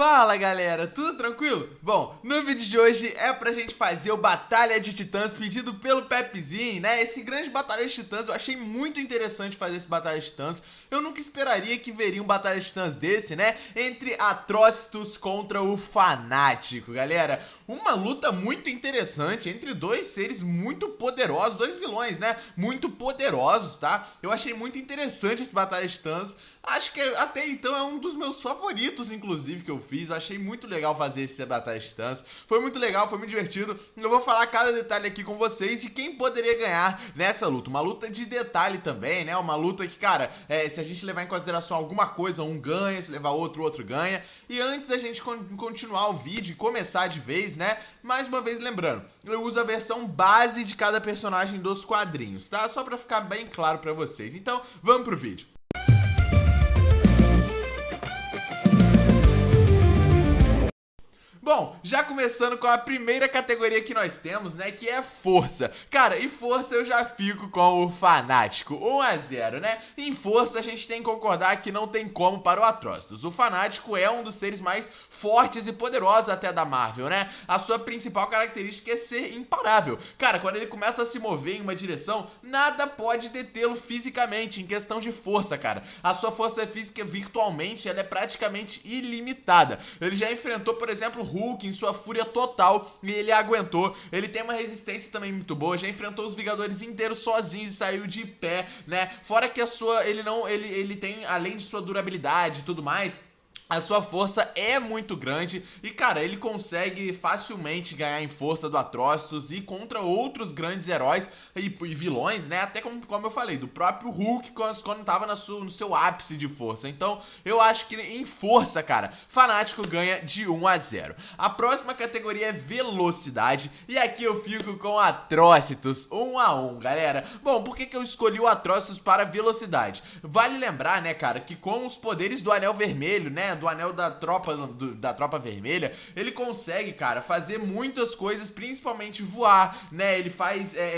Fala galera, tudo tranquilo? Bom, no vídeo de hoje é pra gente fazer o Batalha de Titãs pedido pelo Pepzinho, né? Esse grande Batalha de Titãs, eu achei muito interessante fazer esse Batalha de Titãs. Eu nunca esperaria que veria um Batalha de Titãs desse, né? Entre Atrocitus contra o Fanático, galera. Uma luta muito interessante entre dois seres muito poderosos, dois vilões, né? Muito poderosos, tá? Eu achei muito interessante esse Batalha de Titãs. Acho que até então é um dos meus favoritos, inclusive, que eu fiz. Eu achei muito legal fazer esse Batalha de Titãs. Foi muito legal, foi muito divertido. Eu vou falar cada detalhe aqui com vocês de quem poderia ganhar nessa luta. Uma luta de detalhe também, né? Uma luta que, cara, se a gente levar em consideração alguma coisa, um ganha, se levar outro, outro ganha. E antes da gente continuar o vídeo e começar de vez, né? Mais uma vez lembrando, eu uso a versão base de cada personagem dos quadrinhos, tá? Só pra ficar bem claro pra vocês. Então, vamos pro vídeo. Bom, já começando com a primeira categoria que nós temos, né, que é força. Cara, e força eu já fico com o Fanático, 1-0, né? Em força a gente tem que concordar que não tem como para o Atrocitus. O Fanático é um dos seres mais fortes e poderosos até da Marvel, né? A sua principal característica é ser imparável. Cara, quando ele começa a se mover em uma direção, nada pode detê-lo fisicamente, em questão de força, cara. A sua força física virtualmente, ela é praticamente ilimitada. Ele já enfrentou, por exemplo, Hulk em sua fúria total e ele aguentou. Ele tem uma resistência também muito boa, já enfrentou os Vingadores inteiros sozinhos e saiu de pé, né? Fora que a sua, ele tem, além de sua durabilidade e tudo mais, a sua força é muito grande e, cara, ele consegue facilmente ganhar em força do Atrocitus e contra outros grandes heróis e vilões, né? Até como eu falei, do próprio Hulk quando tava no seu ápice de força. Então, eu acho que em força, cara, Fanático ganha de 1-0. A próxima categoria é velocidade e aqui eu fico com Atrocitus, 1-1, galera. Bom, por que eu escolhi o Atrocitus para velocidade? Vale lembrar, né, cara, que com os poderes do Anel Vermelho, né, do anel da tropa vermelha, ele consegue, cara, fazer muitas coisas, principalmente voar, né? Ele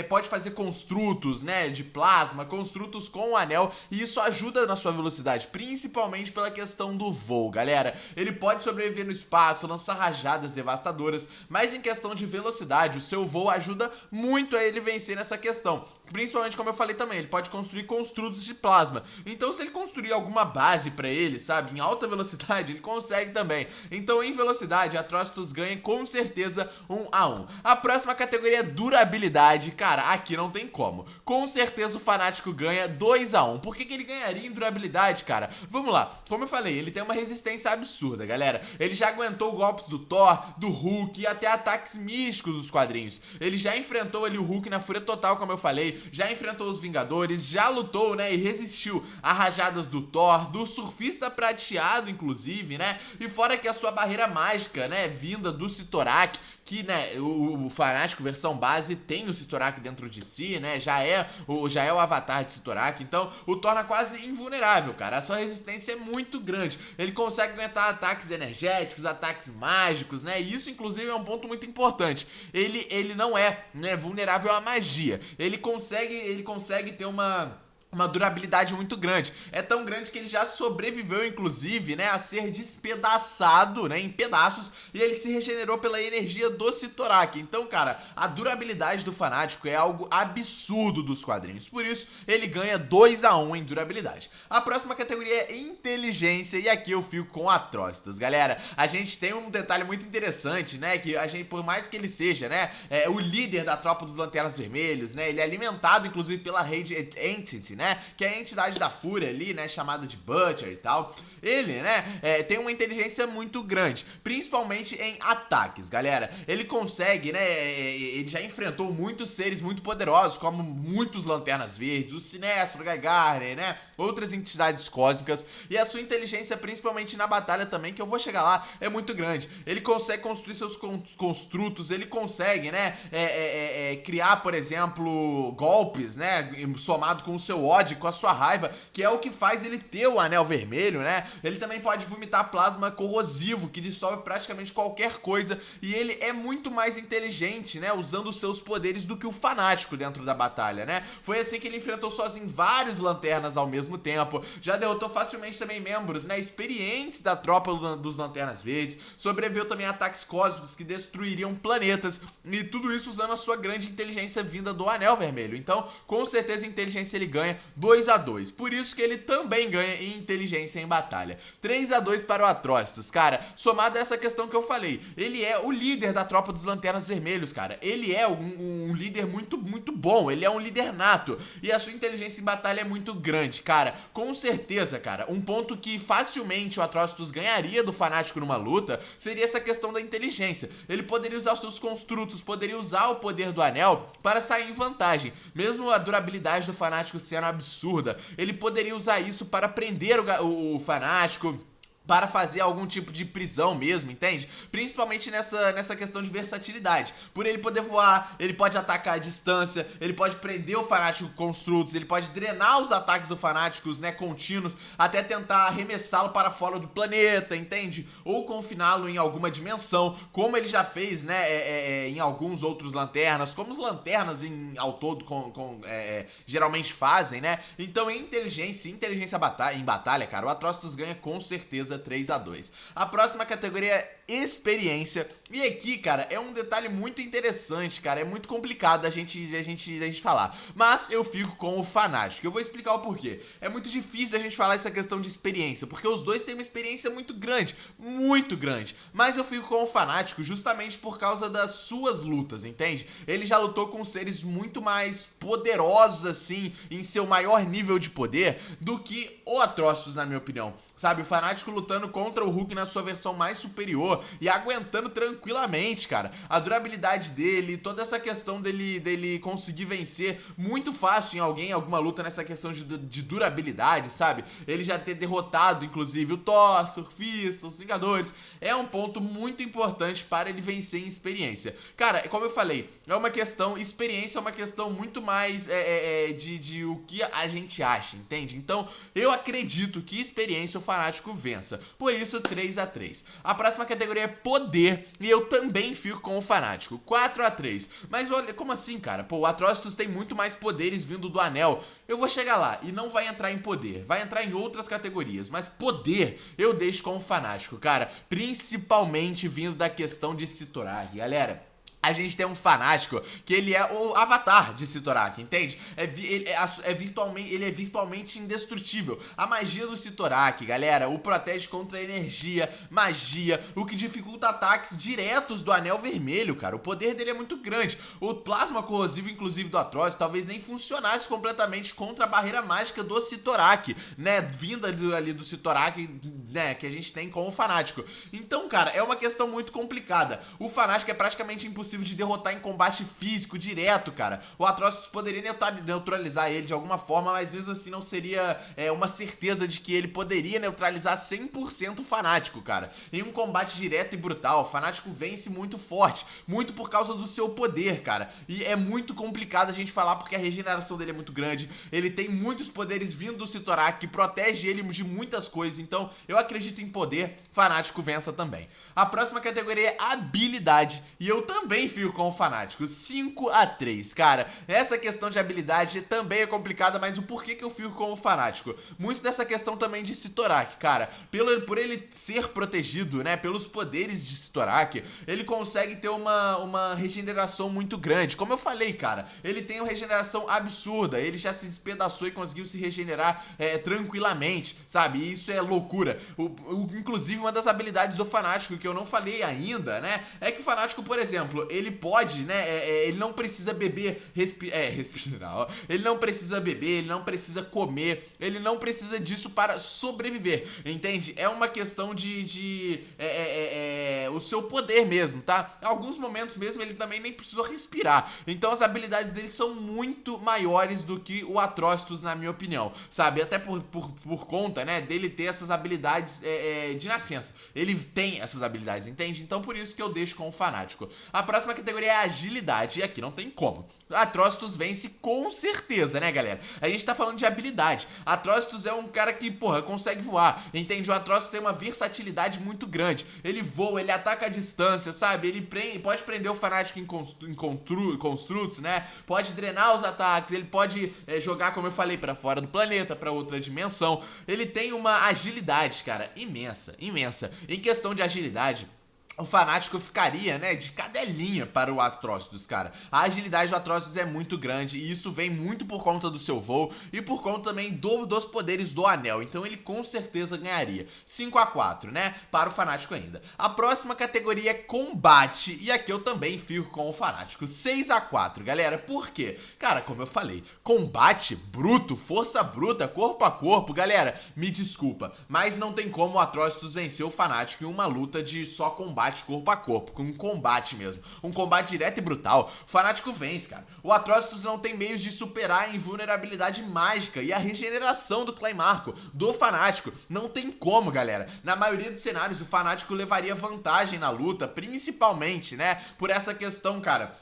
pode fazer construtos, né, de plasma, construtos com o anel, e isso ajuda na sua velocidade, principalmente pela questão do voo, galera. Ele pode sobreviver no espaço, lançar rajadas devastadoras, mas em questão de velocidade, o seu voo ajuda muito a ele vencer nessa questão. Principalmente, como eu falei também, ele pode construir construtos de plasma. Então, se ele construir alguma base pra ele, sabe, em alta velocidade, ele consegue também. Então, em velocidade, Atrocitus ganha com certeza 1-1. A próxima categoria é durabilidade. Cara, aqui não tem como. Com certeza o Fanático ganha 2-1. Por que ele ganharia em durabilidade, cara? Vamos lá. Como eu falei, ele tem uma resistência absurda, galera. Ele já aguentou golpes do Thor, do Hulk e até ataques místicos dos quadrinhos. Ele já enfrentou ali o Hulk na fúria total, como eu falei. Já enfrentou os Vingadores, já lutou, né, e resistiu a rajadas do Thor, do Surfista Prateado, inclusive, né? E fora que a sua barreira mágica, né, vinda do Cyttorak, que, né, o Fanático versão base tem o Cyttorak dentro de si, né? Já é o avatar de Cyttorak, então o torna quase invulnerável, cara. A sua resistência é muito grande. Ele consegue aguentar ataques energéticos, ataques mágicos, né? E isso, inclusive, é um ponto muito importante. Ele não é, né, vulnerável à magia. Ele consegue ter uma durabilidade muito grande. É tão grande que ele já sobreviveu, inclusive, né, a ser despedaçado, né, em pedaços, e ele se regenerou pela energia do Cyttorak. Então, cara, a durabilidade do Fanático é algo absurdo dos quadrinhos. Por isso, ele ganha 2-1 em durabilidade. A próxima categoria é inteligência, e aqui eu fico com Atrocitus, galera. A gente tem um detalhe muito interessante, né, que a gente, por mais que ele seja, né, o líder da tropa dos Lanternas Vermelhos, né, ele é alimentado, inclusive, pela Radiant Entity, né, que é a entidade da fúria ali, né, chamada de Butcher e tal. Ele, né, tem uma inteligência muito grande, principalmente em ataques, galera. Ele consegue, né, ele já enfrentou muitos seres muito poderosos, como muitos Lanternas Verdes, o Sinestro, o Guy Gardner, né, outras entidades cósmicas, e a sua inteligência, principalmente na batalha também, que eu vou chegar lá, é muito grande. Ele consegue construir seus construtos, ele consegue, né, criar, por exemplo, golpes, né, somado com o seu ódio, com a sua raiva, que é o que faz ele ter o anel vermelho, né? Ele também pode vomitar plasma corrosivo, que dissolve praticamente qualquer coisa, e ele é muito mais inteligente, né, usando os seus poderes do que o fanático dentro da batalha, né? Foi assim que ele enfrentou sozinho vários lanternas ao mesmo tempo, já derrotou facilmente também membros, né, experientes da tropa dos Lanternas Verdes, sobreviveu também a ataques cósmicos que destruiriam planetas, e tudo isso usando a sua grande inteligência vinda do Anel Vermelho. Então, com certeza, em inteligência ele ganha 2-2. Por isso que ele também ganha em inteligência em batalha. 3-2 para o Atrocitus, cara. Somado a essa questão que eu falei, ele é o líder da tropa dos Lanternas Vermelhos, cara. Ele é um líder muito bom, ele é um líder nato, e a sua inteligência em batalha é muito grande, cara. Com certeza, cara, um ponto que facilmente o Atrocitus ganharia do fanático numa luta seria essa questão da inteligência. Ele poderia usar os seus construtos, poderia usar o poder do anel para sair em vantagem. Mesmo a durabilidade do fanático sendo absurda, ele poderia usar isso para prender o fanático, para fazer algum tipo de prisão mesmo, entende? Principalmente nessa questão de versatilidade. Por ele poder voar, ele pode atacar à distância, ele pode prender o fanático com construtos, ele pode drenar os ataques do fanáticos, né, contínuos, até tentar arremessá-lo para fora do planeta, entende? Ou confiná-lo em alguma dimensão, como ele já fez, né, em alguns outros lanternas, como os lanternas ao todo geralmente fazem, né? Então, em inteligência em batalha, cara, o Atrocitus ganha com certeza 3-2. A próxima categoria é experiência. E aqui, cara, é um detalhe muito interessante, cara. É muito complicado da gente falar. Mas eu fico com o fanático. Eu vou explicar o porquê. É muito difícil da gente falar essa questão de experiência, porque os dois têm uma experiência muito grande. Muito grande. Mas eu fico com o fanático justamente por causa das suas lutas, entende? Ele já lutou com seres muito mais poderosos, assim, em seu maior nível de poder, do que o Atrocitus, na minha opinião. Sabe, o fanático lutando contra o Hulk na sua versão mais superior e aguentando tranquilamente, cara. A durabilidade dele, toda essa questão dele conseguir vencer muito fácil em alguma luta nessa questão de durabilidade, sabe? Ele já ter derrotado, inclusive, o Thor, Surfista, os Vingadores, é um ponto muito importante para ele vencer em experiência. Cara, como eu falei, experiência é uma questão muito mais de o que a gente acha, entende? Então, eu acredito que experiência o fanático vença. Por isso, 3-3. A próxima categoria é poder, e eu também fico com o fanático. 4-3. Mas olha, como assim, cara? Pô, o Atrocitus tem muito mais poderes vindo do anel. Eu vou chegar lá e não vai entrar em poder, vai entrar em outras categorias, mas poder eu deixo com o fanático, cara. Principalmente vindo da questão de Sitorak, galera. A gente tem um fanático que ele é o avatar de Sitorak, entende? Ele é virtualmente indestrutível. A magia do Sitorak, galera, o protege contra a energia, magia, o que dificulta ataques diretos do Anel Vermelho, cara. O poder dele é muito grande. O plasma corrosivo, inclusive, do Atrocitus, talvez nem funcionasse completamente contra a barreira mágica do Sitorak, né? Vinda ali do Sitorak, né? Que a gente tem com o fanático. Então, cara, é uma questão muito complicada. O fanático é praticamente impossível de derrotar em combate físico direto, cara. O Atrocitus poderia neutralizar ele de alguma forma, mas mesmo assim não seria uma certeza de que ele poderia neutralizar 100% o fanático, cara. Em um combate direto e brutal, o fanático vence muito forte, muito por causa do seu poder, cara. E é muito complicado a gente falar porque a regeneração dele é muito grande, ele tem muitos poderes vindo do Sitorak, que protege ele de muitas coisas, então eu acredito em poder, fanático vença também. A próxima categoria é habilidade, e eu também fico com o fanático. 5-3, cara. Essa questão de habilidade também é complicada, mas o porquê que eu fico com o fanático? Muito dessa questão também de Sitorak, cara. Por ele ser protegido, né, pelos poderes de Sitorak, ele consegue ter uma regeneração muito grande. Como eu falei, cara, ele tem uma regeneração absurda. Ele já se despedaçou e conseguiu se regenerar tranquilamente, sabe? E isso é loucura. Inclusive, uma das habilidades do fanático que eu não falei ainda, né, é que o fanático, por exemplo, ele pode, né, ele não precisa beber, respirar, ó. Ele não precisa beber, ele não precisa comer, ele não precisa disso para sobreviver, entende? É uma questão o seu poder mesmo, tá? Em alguns momentos mesmo ele também nem precisou respirar. Então as habilidades dele são muito maiores do que o Atrocitus, na minha opinião, sabe? Até por conta, né, dele ter essas habilidades de nascença. Ele tem essas habilidades, entende? Então por isso que eu deixo com o Fanático. A próxima categoria é a Agilidade, e aqui não tem como. Atrocitus vence com certeza, né, galera? A gente tá falando de habilidade. Atrocitus é um cara que, porra, consegue voar, entende? O Atrocitus tem uma versatilidade muito grande. Ele voa, ele ataca a distância, sabe? Ele pode prender o Fanático em construtos, né? Pode drenar os ataques, ele pode jogar, como eu falei, pra fora do planeta, pra outra dimensão. Ele tem uma agilidade, cara, imensa, imensa. Em questão de agilidade, o Fanático ficaria, né, de cadelinha para o Atrocitus, cara. A agilidade do Atrocitus é muito grande e isso vem muito por conta do seu voo e por conta também dos poderes do anel. Então ele com certeza ganharia. 5-4, né, para o Fanático ainda. A próxima categoria é Combate e aqui eu também fico com o Fanático. 6-4, galera. Por quê? Cara, como eu falei, combate bruto, força bruta, corpo a corpo, galera, me desculpa, mas não tem como o Atrocitus vencer o Fanático em uma luta de só combate corpo a corpo, com um combate mesmo, um combate direto e brutal. O Fanático vence, cara. O Atrocitus não tem meios de superar a invulnerabilidade mágica e a regeneração do Claymarco do Fanático. Não tem como, galera. Na maioria dos cenários, o Fanático levaria vantagem na luta, principalmente, né, por essa questão, cara,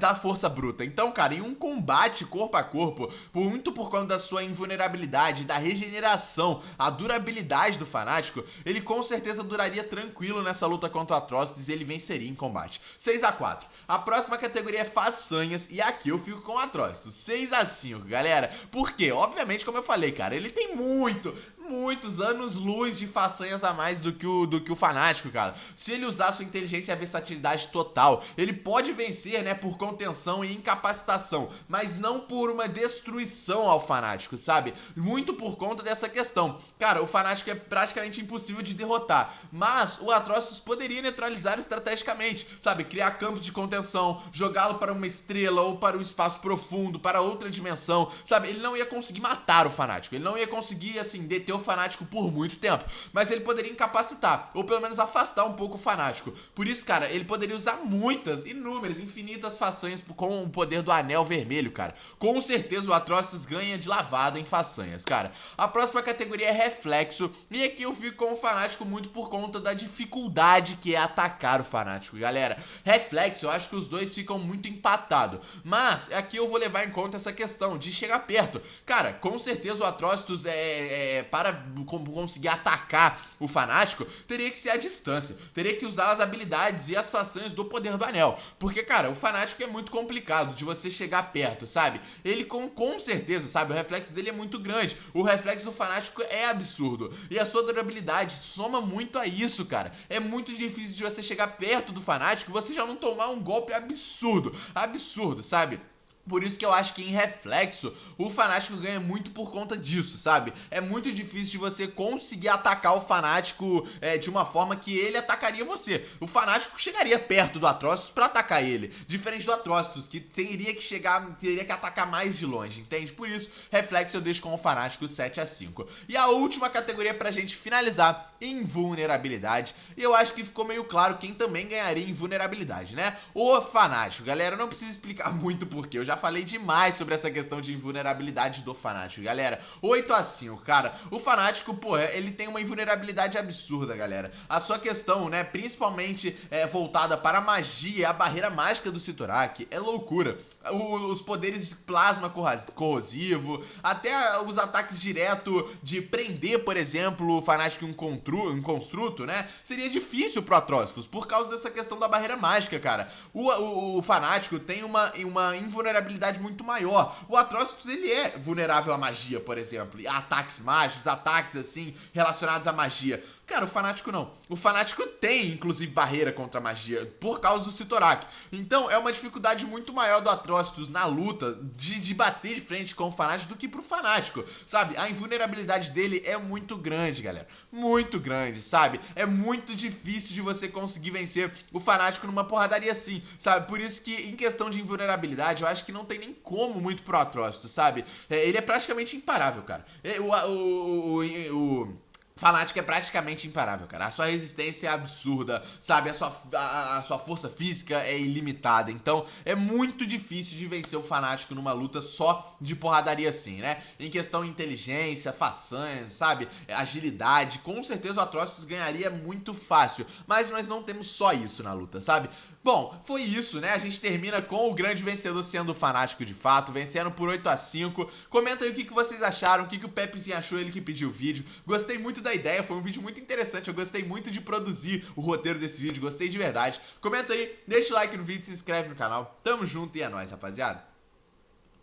da força bruta. Então, cara, em um combate corpo a corpo, muito por conta da sua invulnerabilidade, da regeneração, a durabilidade do Fanático, ele com certeza duraria tranquilo nessa luta contra o Atrocitus e ele venceria em combate. 6-4. A próxima categoria é façanhas e aqui eu fico com o Atrocitus. 6-5, galera. Por quê? Obviamente, como eu falei, cara, ele tem muitos anos-luz de façanhas a mais do que o Fanático, cara. Se ele usar sua inteligência e a versatilidade total, ele pode vencer, né, por contenção e incapacitação, mas não por uma destruição ao Fanático, sabe? Muito por conta dessa questão. Cara, o Fanático é praticamente impossível de derrotar, mas o Atrocitus poderia neutralizá-lo estrategicamente, sabe? Criar campos de contenção, jogá-lo para uma estrela ou para um espaço profundo, para outra dimensão, sabe? Ele não ia conseguir matar o Fanático, ele não ia conseguir, assim, deter o Fanático por muito tempo, mas ele poderia incapacitar, ou pelo menos afastar um pouco o Fanático. Por isso, cara, ele poderia usar inúmeras, infinitas façanhas com o poder do Anel Vermelho, cara. Com certeza o Atrocitus ganha de lavada em façanhas, cara. A próxima categoria é Reflexo, e aqui eu fico com o Fanático muito por conta da dificuldade que é atacar o Fanático, galera. Reflexo, eu acho que os dois ficam muito empatados, mas aqui eu vou levar em conta essa questão de chegar perto. Cara, com certeza o Atrocitus para conseguir atacar o Fanático, teria que ser a distância, teria que usar as habilidades e as façanhas do poder do anel, porque, cara, o Fanático é muito complicado de você chegar perto, sabe? Ele com certeza, sabe, o reflexo dele é muito grande, o reflexo do Fanático é absurdo, e a sua durabilidade soma muito a isso, cara. É muito difícil de você chegar perto do Fanático e você já não tomar um golpe absurdo, sabe? Por isso que eu acho que em Reflexo o Fanático ganha muito por conta disso, sabe? É muito difícil de você conseguir atacar o Fanático de uma forma que ele atacaria você. O Fanático chegaria perto do Atrocitus pra atacar ele, diferente do Atrocitus, que teria que atacar mais de longe, entende? Por isso, Reflexo eu deixo com o Fanático 7-5. E a última categoria pra gente finalizar, Invulnerabilidade. E eu acho que ficou meio claro quem também ganharia Invulnerabilidade, né? O Fanático. Galera, eu não preciso explicar muito porquê, eu já falei demais sobre essa questão de invulnerabilidade do Fanático, galera. 8-5, cara. O Fanático, pô, ele tem uma invulnerabilidade absurda, galera. A sua questão, né, principalmente voltada para a magia, a barreira mágica do Cyttorak, é loucura. Os poderes de plasma corrosivo, até os ataques direto de prender, por exemplo, o Fanático em um construto, né? Seria difícil pro Atrocitus, por causa dessa questão da barreira mágica, cara. O Fanático tem uma invulnerabilidade muito maior. O Atrocitus, ele é vulnerável à magia, por exemplo, a ataques mágicos, ataques, assim, relacionados à magia. Cara, o Fanático não. O Fanático tem, inclusive, barreira contra a magia, por causa do Cyttorak. Então, é uma dificuldade muito maior do Atrocitus na luta de bater de frente com o Fanático do que pro Fanático, sabe? A invulnerabilidade dele é muito grande, galera. Muito grande, sabe? É muito difícil de você conseguir vencer o Fanático numa porradaria assim, sabe? Por isso que, em questão de invulnerabilidade, eu acho que não tem nem como muito pro Atrocitus, sabe? Ele é praticamente imparável, cara. O Fnatic é praticamente imparável, cara. A sua resistência é absurda, sabe? A sua força física é ilimitada. Então é muito difícil de vencer o Fnatic numa luta só de porradaria assim, né? Em questão de inteligência, façanhas, sabe? Agilidade. Com certeza o Atrocitus ganharia muito fácil. Mas nós não temos só isso na luta, sabe? Bom, foi isso, né? A gente termina com o grande vencedor sendo o Fanático de fato, vencendo por 8-5. Comenta aí o que vocês acharam, o que o Pepezinho achou, ele que pediu o vídeo. Gostei muito da ideia, foi um vídeo muito interessante, eu gostei muito de produzir o roteiro desse vídeo, gostei de verdade. Comenta aí, deixa o like no vídeo, se inscreve no canal. Tamo junto e é nóis, rapaziada.